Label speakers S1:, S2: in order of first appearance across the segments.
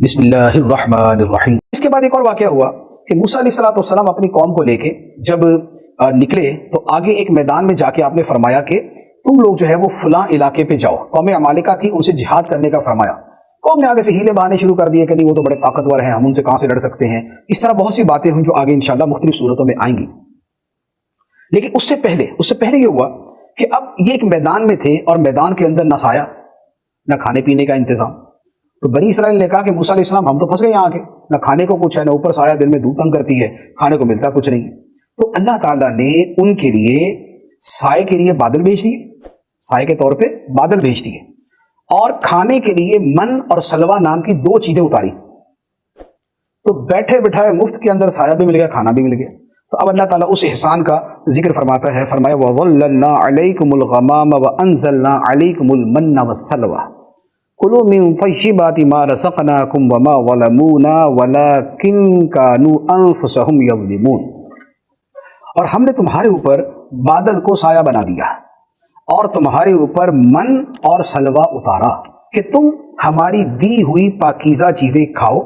S1: بسم اللہ الرحمن الرحیم۔ اس کے بعد ایک اور واقعہ ہوا کہ موسیٰ علیہ السلام اپنی قوم کو لے کے جب نکلے تو آگے ایک میدان میں جا کے آپ نے فرمایا کہ تم لوگ جو ہے وہ فلاں علاقے پہ جاؤ۔ قوم عمالقہ تھی، ان سے جہاد کرنے کا فرمایا۔ قوم نے آگے سے ہیلے بہانے شروع کر دیے کہ نہیں وہ تو بڑے طاقتور ہیں، ہم ان سے کہاں سے لڑ سکتے ہیں۔ اس طرح بہت سی باتیں ہیں جو آگے انشاءاللہ مختلف صورتوں میں آئیں گی۔ لیکن اس سے پہلے یہ ہوا کہ اب یہ ایک میدان میں تھے اور میدان کے اندر نہ سایہ نہ کھانے پینے کا انتظام۔ تو بنی اسرائیل نے کہا کہ موسیٰ علیہ السلام ہم تو پھنس گئے یہاں کے، نہ کھانے کو کچھ ہے، نہ اوپر سایہ دل میں دھوپ تنگ کرتی ہے، کھانے کو ملتا کچھ نہیں۔ تو اللہ تعالیٰ نے ان کے لیے سائے کے لیے بادل بھیج دیے، سائے کے طور پہ بادل بھیج دیے، اور کھانے کے لیے من اور سلوہ نام کی دو چیزیں اتاری۔ تو بیٹھے بٹھائے مفت کے اندر سایہ بھی مل گیا، کھانا بھی مل گیا۔ تو اب اللہ تعالیٰ اس احسان کا ذکر فرماتا ہے، فرمایا وَظَلَّلْنَا عَلَيْكُمُ الْغَمَامَ وَأَنزَلْنَا عَلَيْكُمُ الْمَنَّ وَالسَّلْوَىٰ كُلُوا مِن طَيِّبَاتِ مَا رَزَقْنَاكُمْ وَمَا ظَلَمُونَا وَلَٰكِن كَانُوا أَنفُسَهُمْ يَظْلِمُونَ۔ اور ہم نے تمہارے اوپر بادل کو سایہ بنا دیا اور تمہارے اوپر من اور سلوہ اتارا کہ تم ہماری دی ہوئی پاکیزہ چیزیں کھاؤ،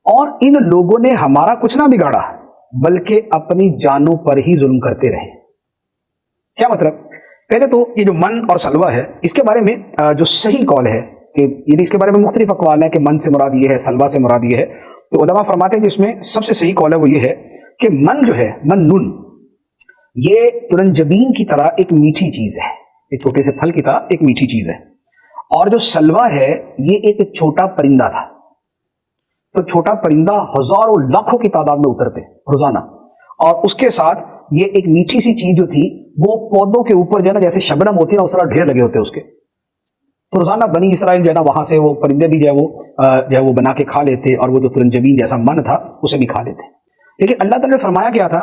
S1: اور ان لوگوں نے ہمارا کچھ نہ بگاڑا بلکہ اپنی جانوں پر ہی ظلم کرتے رہے۔ کیا مطلب؟ پہلے تو یہ جو من اور سلوہ ہے، اس کے بارے میں جو صحیح قول ہے کہ یعنی اس کے بارے میں مختلف اقوال ہیں کہ من سے مراد یہ ہے، سلوہ سے مراد یہ ہے۔ تو علماء فرماتے ہیں کہ اس میں سب سے صحیح قول ہے وہ یہ ہے کہ من جو ہے، من نون، یہ ترنجبین کی طرح ایک میٹھی چیز ہے، ایک چھوٹے سے پھل کی طرح ایک میٹھی چیز ہے، اور جو سلوہ ہے یہ ایک چھوٹا پرندہ تھا۔ تو چھوٹا پرندہ ہزاروں لاکھوں کی تعداد میں اترتے روزانہ، اور اس کے ساتھ یہ ایک میٹھی سی چیز جو تھی وہ پودوں کے اوپر جو ہے نا جیسے شبنم ہوتی ہے نا اس طرح ڈھیر لگے ہوتے اس کے۔ تو روزانہ بنی اسرائیل جو ہے نا وہاں سے وہ پرندے بھی جو ہے وہ بنا کے کھا لیتے، اور وہ جو ترنجبین جیسا من تھا اسے بھی کھا لیتے۔ لیکن اللہ تعالیٰ نے فرمایا کیا تھا؟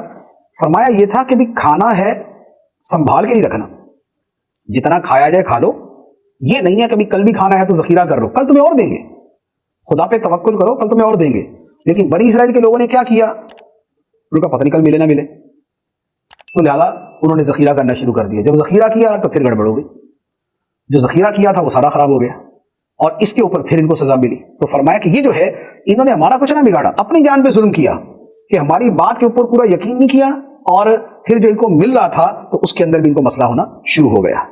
S1: فرمایا یہ تھا کہ بھی کھانا ہے سنبھال کے نہیں رکھنا، جتنا کھایا جائے کھا لو، یہ نہیں ہے کبھی کل بھی کھانا ہے تو ذخیرہ کر لو، کل تمہیں اور دیں گے، خدا پہ توکل کرو کل تمہیں اور دیں گے۔ لیکن بنی اسرائیل کے لوگوں نے کیا کیا؟ ان کا پتہ نہیں کل ملے نہ ملے، تو لہٰذا انہوں نے ذخیرہ کرنا شروع کر دیا۔ جب ذخیرہ کیا تو پھر گڑبڑ ہو گئی، جو ذخیرہ کیا تھا وہ سارا خراب ہو گیا، اور اس کے اوپر پھر ان کو سزا ملی۔ تو فرمایا کہ یہ جو ہے انہوں نے ہمارا کچھ نہ بگاڑا، اپنی جان پہ ظلم کیا کہ ہماری بات کے اوپر پورا یقین نہیں کیا، اور پھر جو ان کو مل رہا تھا تو اس کے اندر بھی ان کو مسئلہ ہونا شروع ہو گیا۔